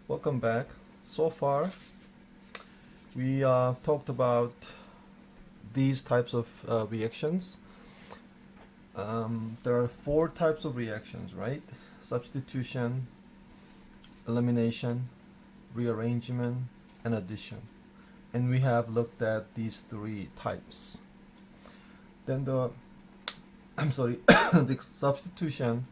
Welcome back. So far, we talked about these types of reactions. There are four types of reactions, right? Substitution, elimination, rearrangement, and addition. And we have looked at these three types. Then I'm sorry, the substitution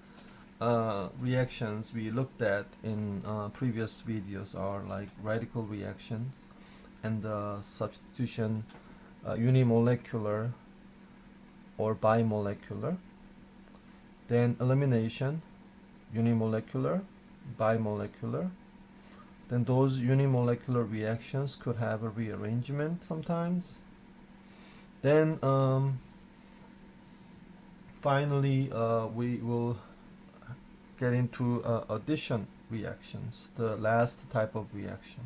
reactions we looked at in previous videos are like radical reactions and substitution unimolecular or bimolecular. Then elimination, unimolecular, bimolecular. Then those unimolecular reactions could have a rearrangement sometimes. Then finally we will get into addition reactions, the last type of reaction.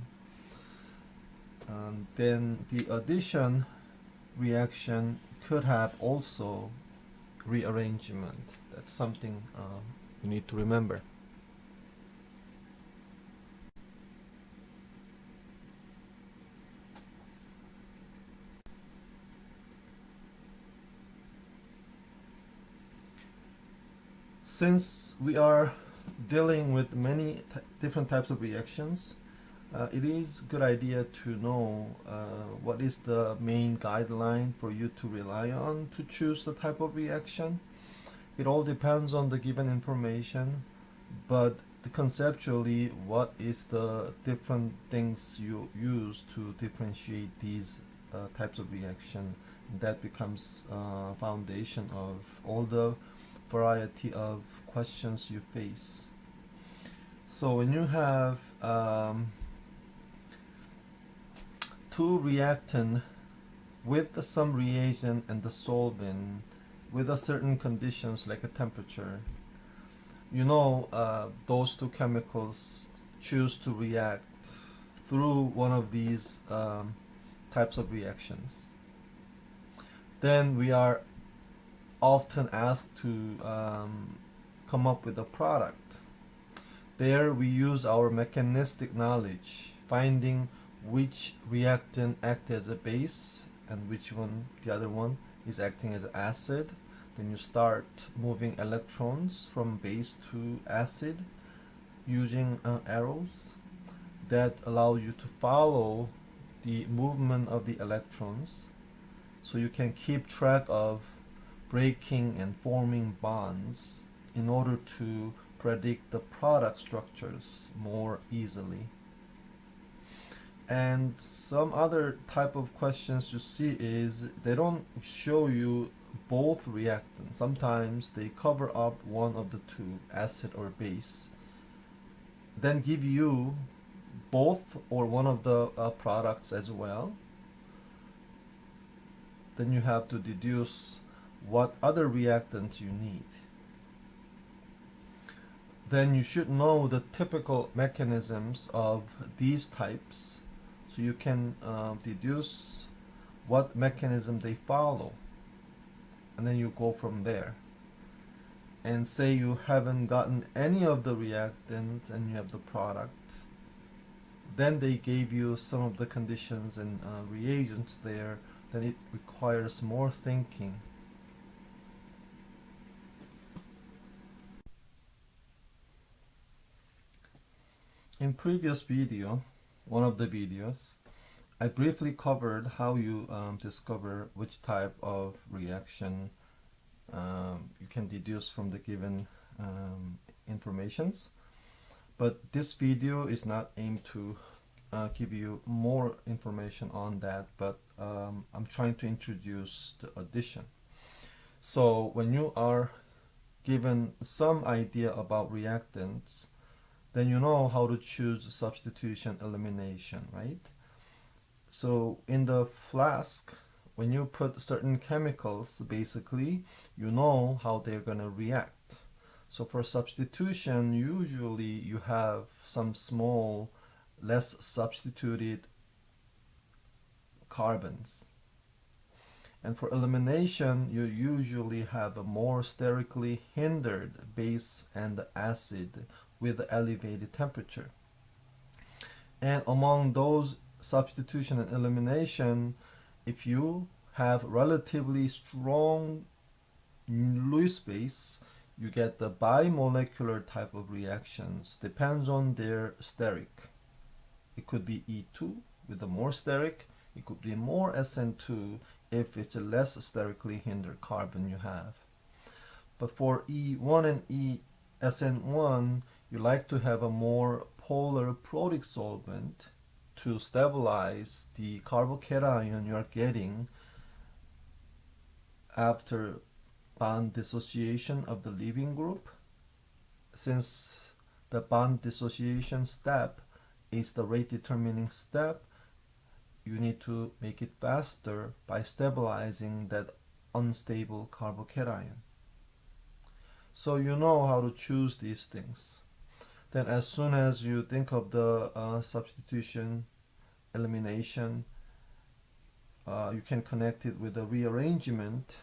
Then the addition reaction could have also rearrangement. That's something you need to remember. Since we are dealing with many different types of reactions, it is a good idea to know what is the main guideline for you to rely on to choose the type of reaction. It all depends on the given information, but conceptually, what is the different things you use to differentiate these types of reaction? That becomes foundation of all the variety of questions you face. So when you have two reactant with some reagent and the solvent with a certain conditions like a temperature, you know those two chemicals choose to react through one of these types of reactions. Then we are often asked to come up with a product. There we use our mechanistic knowledge, finding which reactant acts as a base and which one, the other one, is acting as acid. Then you start moving electrons from base to acid using arrows that allow you to follow the movement of the electrons, so you can keep track of breaking and forming bonds in order to predict the product structures more easily. And some other type of questions you see is they don't show you both reactants. Sometimes they cover up one of the two, acid or base, then give you both or one of the products as well. Then you have to deduce what other reactants you need. Then you should know the typical mechanisms of these types, so you can deduce what mechanism they follow, and then you go from there. And say you haven't gotten any of the reactants and you have the product, then they gave you some of the conditions and reagents there, then it requires more thinking. In previous video, one of the videos, I briefly covered how you discover which type of reaction you can deduce from the given informations. But this video is not aimed to give you more information on that, but I'm trying to introduce the addition. So when you are given some idea about reactants, then you know how to choose substitution elimination, right? So in the flask, when you put certain chemicals, basically, you know how they're going to react. So for substitution, usually you have some small, less substituted carbons. And for elimination, you usually have a more sterically hindered base and acid with elevated temperature. And among those substitution and elimination, if you have relatively strong Lewis base, you get the bimolecular type of reactions. Depends on their steric. It could be E2 with the more steric. It could be more SN2 if it's a less sterically hindered carbon you have. But for E1 and SN1, you like to have a more polar protic solvent to stabilize the carbocation you are getting after bond dissociation of the leaving group. Since the bond dissociation step is the rate determining step, you need to make it faster by stabilizing that unstable carbocation. So you know how to choose these things. Then as soon as you think of the substitution, elimination, you can connect it with a rearrangement.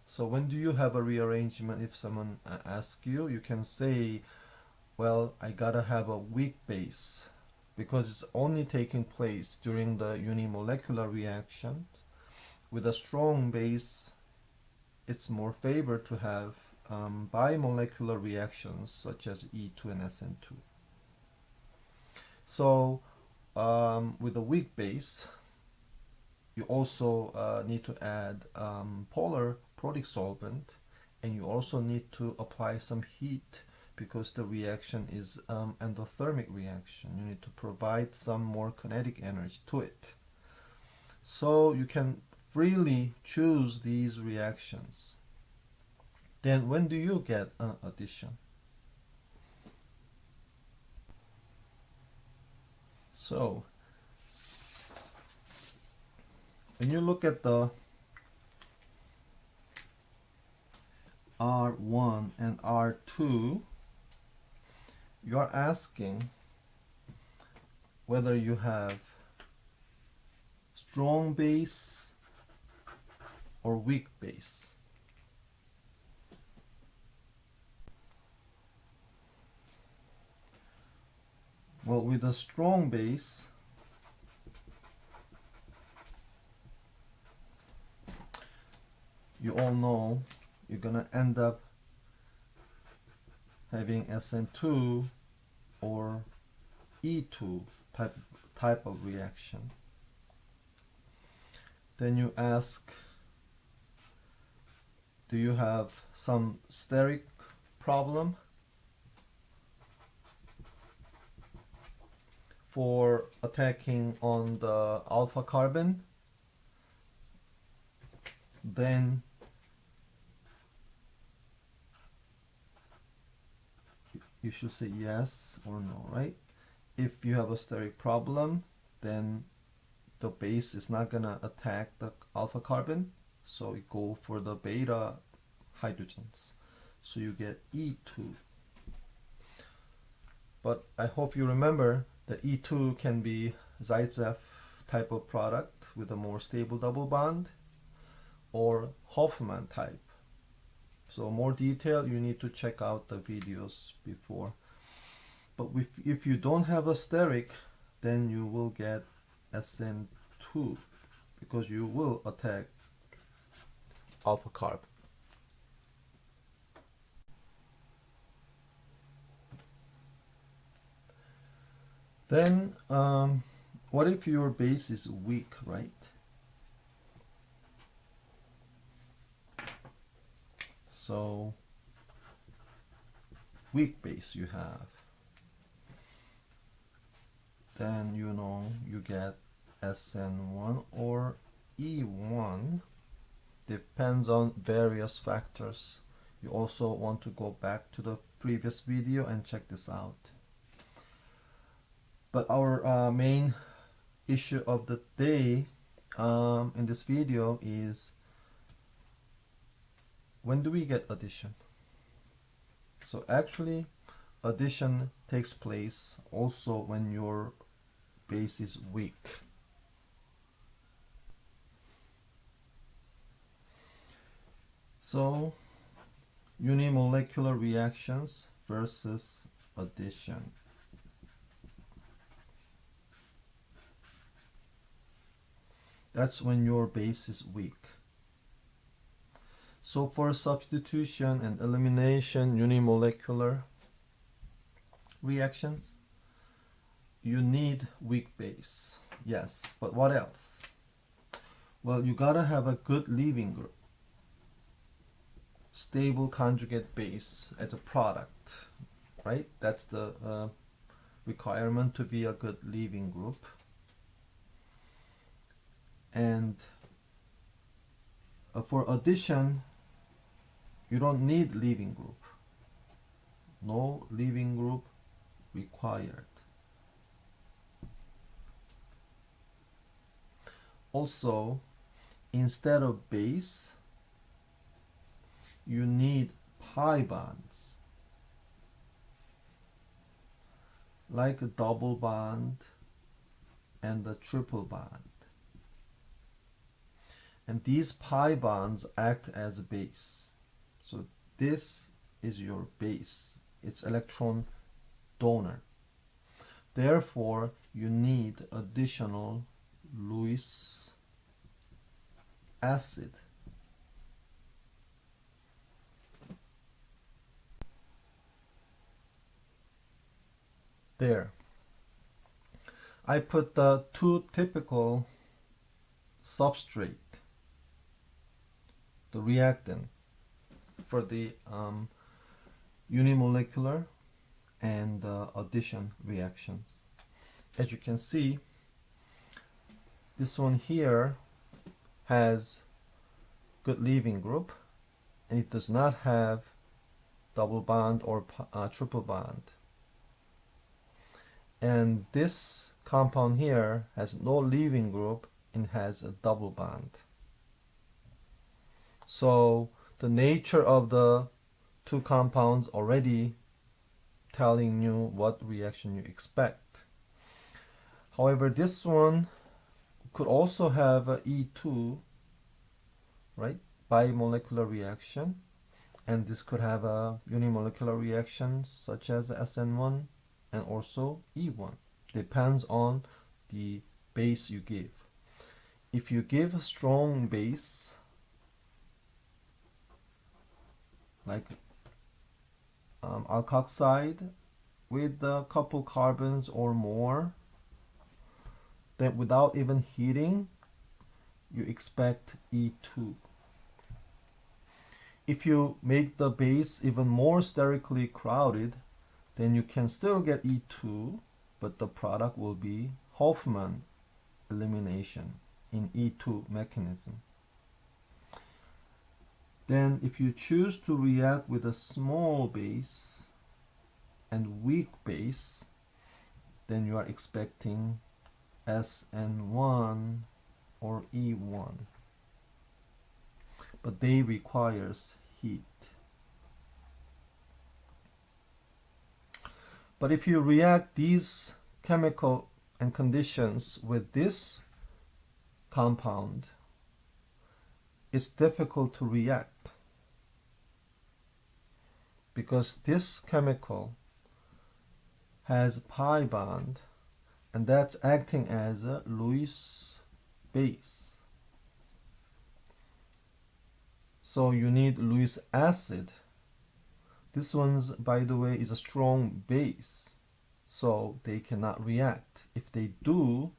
So when do you have a rearrangement? If someone asks you, you can say, well, I gotta have a weak base because it's only taking place during the unimolecular reaction. With a strong base, it's more favored to have bimolecular reactions such as E2 and SN2. So with a weak base, you also need to add polar protic solvent, and you also need to apply some heat because the reaction is endothermic reaction. You need to provide some more kinetic energy to it. So you can freely choose these reactions. Then when do you get addition? So when you look at the R1 and R2, you are asking whether you have strong base or weak base. Well, with a strong base, you all know you're gonna end up having SN2 or E2 type of reaction. Then you ask, do you have some steric problem? For attacking on the alpha carbon, then you should say yes or no, right? If you have a steric problem, then the base is not gonna attack the alpha carbon, so you go for the beta hydrogens. So you get E2. But I hope you remember that E2 can be Zaitsev type of product with a more stable double bond, or Hoffman type. So more detail, you need to check out the videos before. But if you don't have a steric, then you will get SN2 because you will attack alpha carb. Then what if your base is weak, right? So weak base you have, then you know you get SN1 or E1. Depends on various factors. You also want to go back to the previous video and check this out. But our main issue of the day in this video is, when do we get addition? So actually addition takes place also when your base is weak. So unimolecular reactions versus addition. That's when your base is weak. So for substitution and elimination unimolecular reactions, you need weak base. Yes, but what else? Well, you gotta have a good leaving group. Stable conjugate base as a product, right? That's the requirement to be a good leaving group. And for addition, you don't need leaving group. No leaving group required. Also, instead of base, you need pi bonds, like a double bond and a triple bond. And these pi bonds act as a base. So this is your base. It's electron donor. Therefore, you need additional Lewis acid. There. I put the two typical substrate, the reactant for the unimolecular and addition reactions. As you can see, this one here has good leaving group, and it does not have double bond or triple bond. And this compound here has no leaving group and has a double bond. So the nature of the two compounds already telling you what reaction you expect. However, this one could also have a E2, right, bimolecular reaction, and this could have a unimolecular reaction such as SN1 and also E1. Depends on the base you give. If you give a strong base, like alkoxide with a couple carbons or more, then without even heating, you expect E2. If you make the base even more sterically crowded, then you can still get E2, but the product will be Hofmann elimination in E2 mechanism. Then if you choose to react with a small base and weak base, then you are expecting SN1 or E1. But they requires heat. But if you react these chemical and conditions with this compound, it's difficult to react because this chemical has pi bond, and that's acting as a Lewis base. So you need Lewis acid. This one's, by the way, is a strong base, so they cannot react. If they do,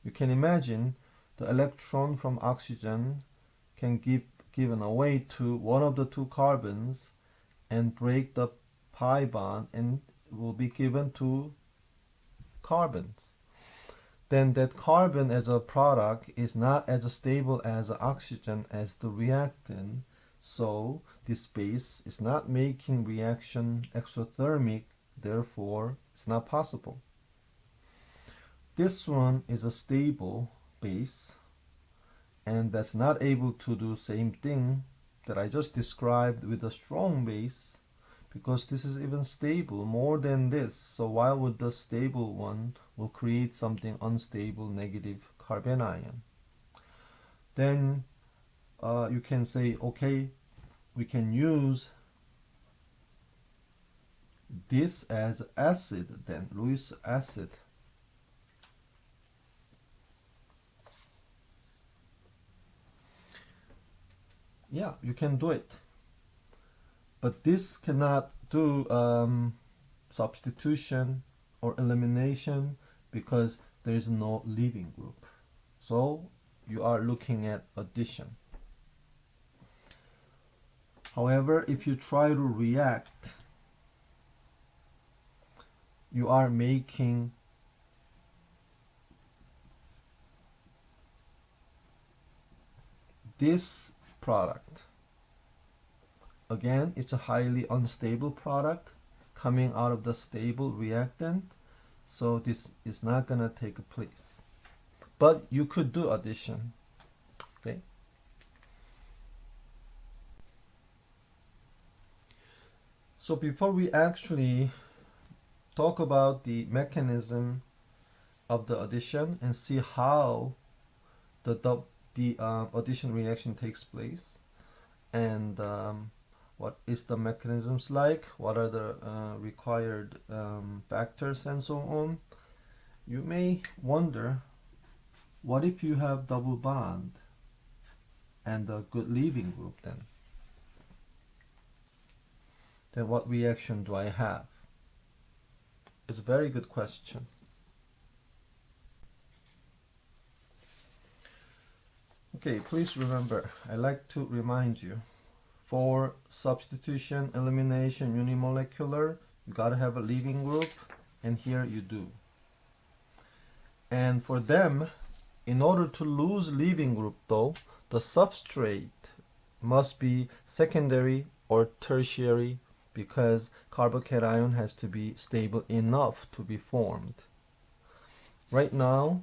you can imagine the electron from oxygen can given away to one of the two carbons and break the pi bond, and will be given to carbons. Then that carbon as a product is not as stable as oxygen as the reactant, so this base is not making reaction exothermic, therefore it's not possible. This one is a stable base, and that's not able to do same thing that I just described with a strong base, because this is even stable more than this. So why would the stable one will create something unstable, negative carbon ion? Then you can say, okay, we can use this as acid, then Lewis acid. yeah, you can do it. But this cannot do substitution or elimination because there is no leaving group. So you are looking at addition. However, if you try to react, you are making this product. Again, it's a highly unstable product coming out of the stable reactant, so this is not gonna take place. But you could do addition. Okay. So before we actually talk about the mechanism of the addition and see how the addition reaction takes place, and what is the mechanisms like, what are the required factors and so on, you may wonder, what if you have double bond and a good leaving group then? Then what reaction do I have? It's a very good question. Okay, please remember, I like to remind you, for substitution, elimination, unimolecular, you gotta have a leaving group, and here you do. And for them, in order to lose leaving group though, the substrate must be secondary or tertiary, because carbocation has to be stable enough to be formed. Right now,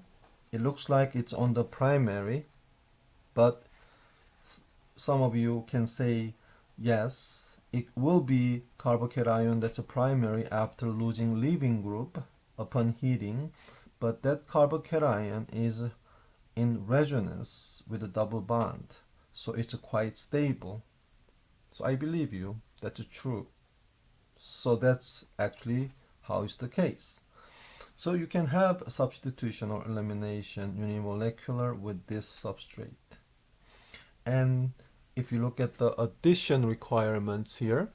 it looks like it's on the primary, but some of you can say, yes, it will be carbocation that's a primary after losing leaving group upon heating, but that carbocation is in resonance with a double bond, so it's quite stable. So I believe you, that's true. So that's actually how is the case. So you can have a substitution or elimination unimolecular with this substrate. And if you look at the addition requirements here,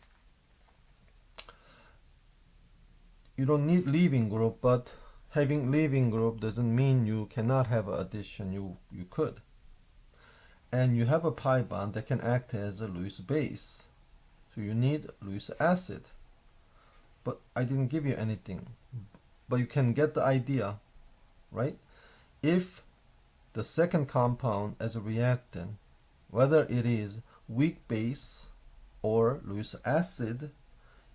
you don't need leaving group, but having leaving group doesn't mean you cannot have an addition. You could. And you have a pi bond that can act as a Lewis base. So you need Lewis acid. But I didn't give you anything. But you can get the idea, right? If the second compound as a reactant, whether it is weak base or Lewis acid,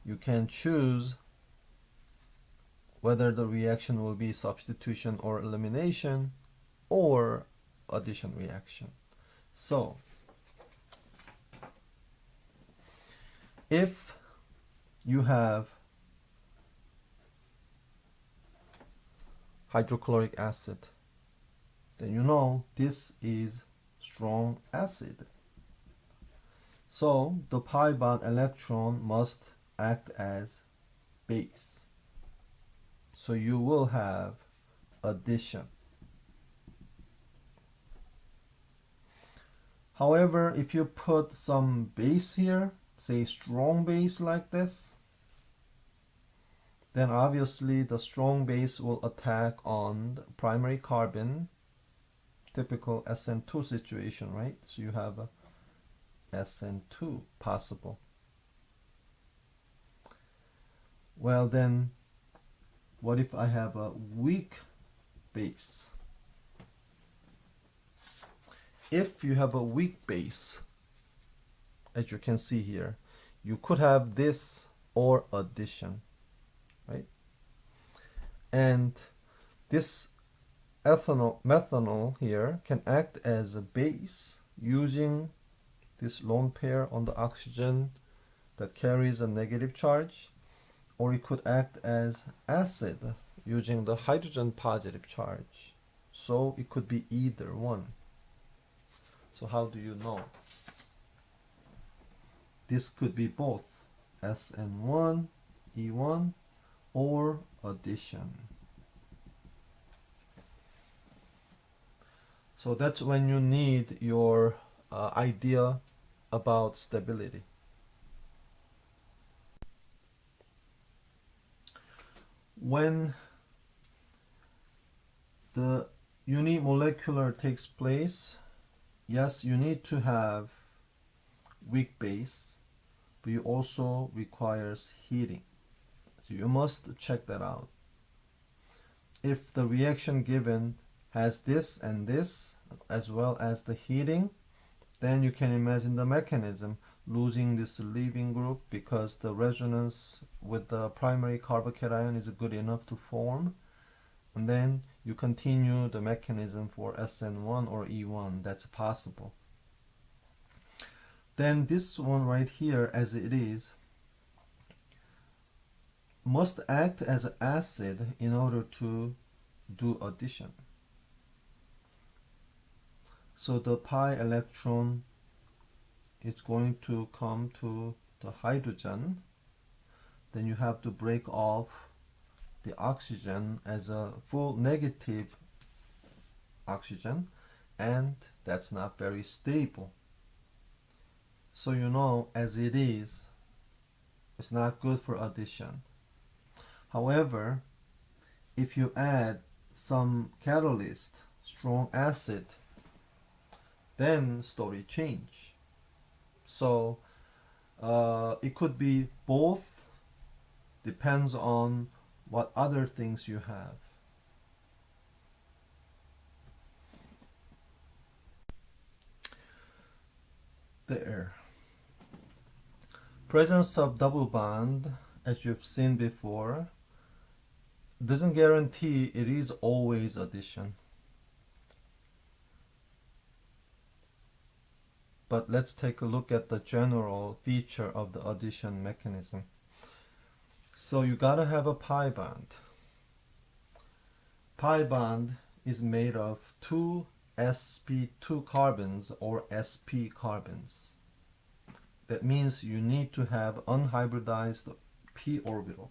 you can choose whether the reaction will be substitution or elimination or addition reaction. So if you have hydrochloric acid, then you know this is strong acid. So the pi bond electron must act as base. So you will have addition. However, if you put some base here, say strong base like this, then obviously the strong base will attack on the primary carbon, typical SN2 situation, right? So you have a SN2 possible. Well then, what if I have a weak base? If you have a weak base, as you can see here, you could have this or addition, right? And this methanol here can act as a base using this lone pair on the oxygen that carries a negative charge, or it could act as acid using the hydrogen positive charge. So it could be either one. So how do you know? This could be both SN1, E1, or addition. So that's when you need your idea about stability. When the unimolecular takes place, yes, you need to have weak base, but you also requires heating. So you must check that out. If the reaction given has this and this, as well as the heating, then you can imagine the mechanism losing this leaving group because the resonance with the primary carbocation is good enough to form. And then you continue the mechanism for SN1 or E1. That's possible. Then this one right here, as it is, must act as an acid in order to do addition. So the pi electron is going to come to the hydrogen. Then you have to break off the oxygen as a full negative oxygen, and that's not very stable. So you know, as it is, it's not good for addition. However, if you add some catalyst, strong acid, then story change. So it could be both, depends on what other things you have. There. Presence of double bond, as you've seen before, doesn't guarantee it is always addition. But let's take a look at the general feature of the addition mechanism. So you gotta have a pi bond. Pi bond is made of two sp2 carbons or sp carbons. That means you need to have unhybridized p orbitals.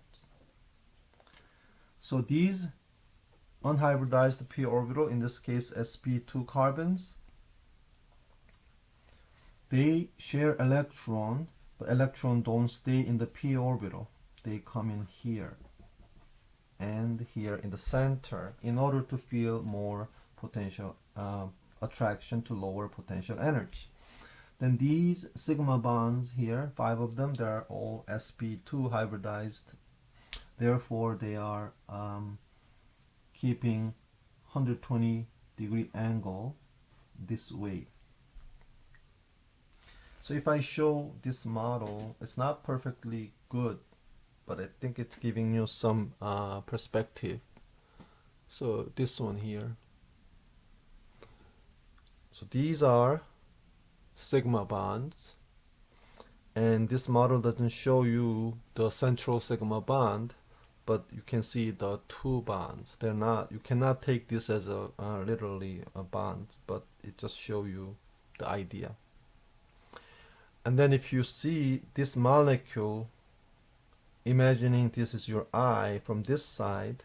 So these unhybridized p orbital, in this case sp2 carbons, they share electron, but electron don't stay in the p orbital. They come in here and here in the center in order to feel more potential attraction to lower potential energy. Then these sigma bonds here, 5 of them, they are all sp2 hybridized. Therefore, they are keeping 120-degree angle this way. So if I show this model, it's not perfectly good, but I think it's giving you some perspective. So this one here. So these are sigma bonds, and this model doesn't show you the central sigma bond, but you can see the two bonds. They're not, you cannot take this as a literally a bond, but it just shows you the idea. And then if you see this molecule, imagining this is your eye from this side,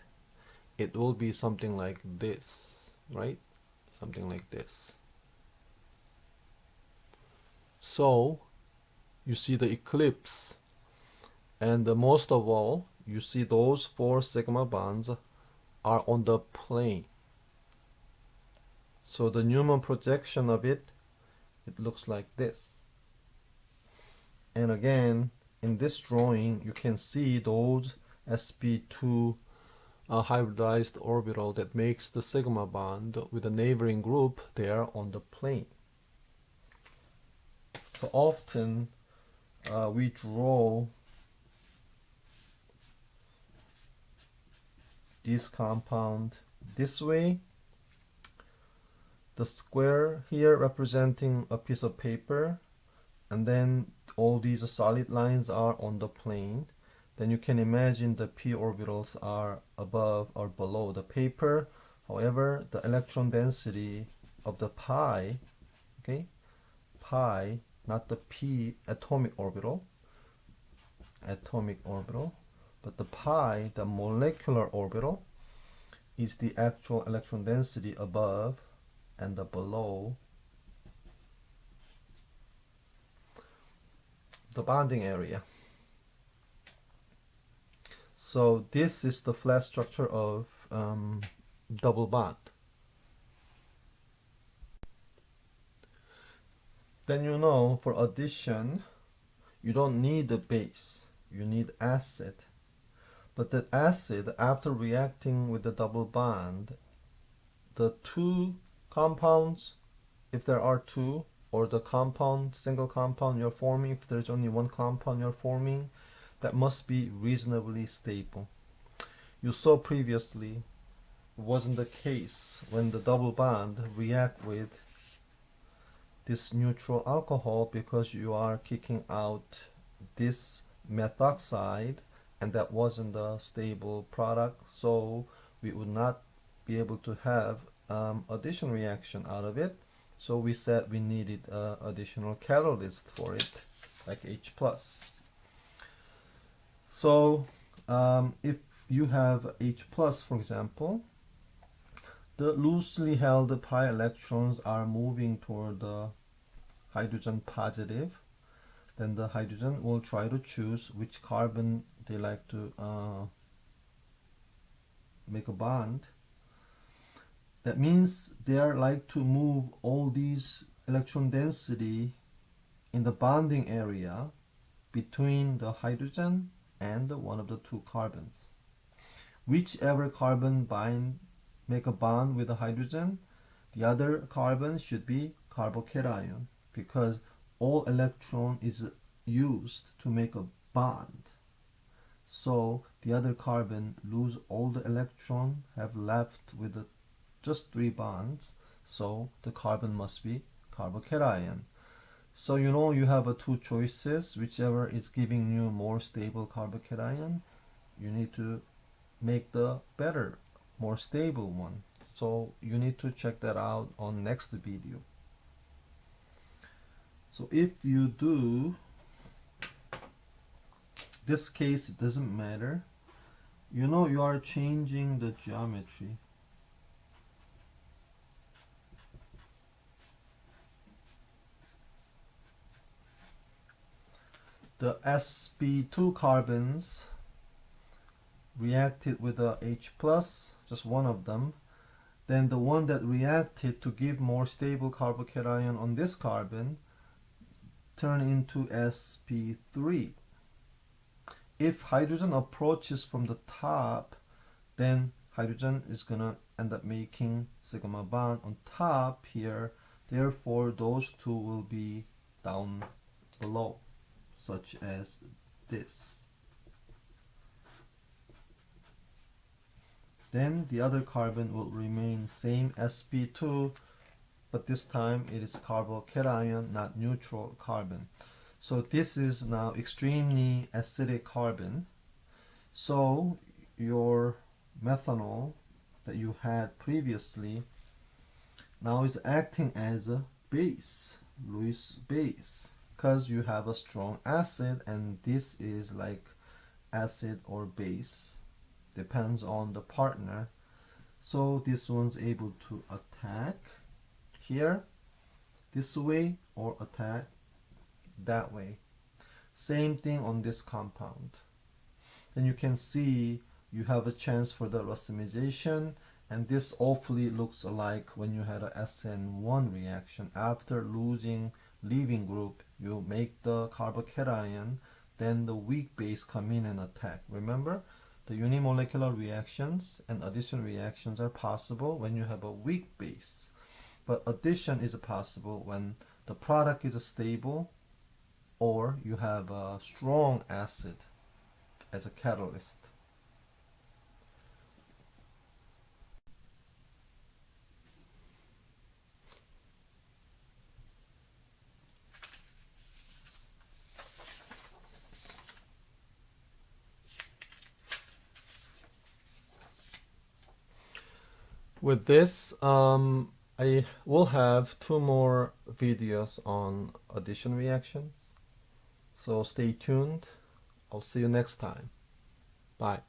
it will be something like this, right? Something like this. So you see the eclipse, and most of all, you see those 4 sigma bonds are on the plane. So the Newman projection of it looks like this. And again, in this drawing, you can see those sp2 hybridized orbital that makes the sigma bond with the neighboring group there on the plane. So often we draw this compound this way. The square here representing a piece of paper, and then all these solid lines are on the plane. Then you can imagine the p orbitals are above or below the paper. However, the electron density of the pi, okay, pi, not the p atomic orbital, but the pi, the molecular orbital, is the actual electron density above and the below. the bonding area. So this is the flat structure of double bond. Then you know, for addition, you don't need a base, you need acid. But the acid, after reacting with the double bond, the two compounds, if there are two, or the compound, single compound you're forming, if there's only one compound you're forming, that must be reasonably stable. You saw previously, it wasn't the case when the double bond react with this neutral alcohol, because you are kicking out this methoxide, and that wasn't a stable product, so we would not be able to have addition reaction out of it. So we said we needed additional catalyst for it, like H+. So if you have H+, for example, the loosely held pi electrons are moving toward the hydrogen positive. Then the hydrogen will try to choose which carbon they like to make a bond. That means they are like to move all these electron density in the bonding area between the hydrogen and one of the two carbons. Whichever carbon make a bond with the hydrogen, the other carbon should be carbocation, because all electron is used to make a bond. So the other carbon lose all the electron, have left with just 3 bonds, so the carbon must be carbocation. So you know you have two choices, whichever is giving you more stable carbocation, you need to make the better, more stable one. So you need to check that out on next video. So if you do this case, it doesn't matter. You know you are changing the geometry. The sp2 carbons reacted with the H+, just one of them. Then the one that reacted to give more stable carbocation on this carbon turn into sp3. If hydrogen approaches from the top, then hydrogen is gonna end up making sigma bond on top here. Therefore, those two will be down below, such as this. Then the other carbon will remain same sp2, but this time it is carbocation, not neutral carbon. So this is now extremely acidic carbon. So your methanol that you had previously now is acting as a base, Lewis base, because you have a strong acid, and this is like acid or base, depends on the partner. So this one's able to attack here this way or attack that way. Same thing on this compound. Then you can see you have a chance for the racemization, and this awfully looks like when you had a SN1 reaction. After losing leaving group, you make the carbocation, then the weak base come in and attack. Remember, the unimolecular reactions and addition reactions are possible when you have a weak base, but addition is possible when the product is stable or you have a strong acid as a catalyst. With this, I will have 2 more videos on addition reactions. So stay tuned. I'll see you next time. Bye.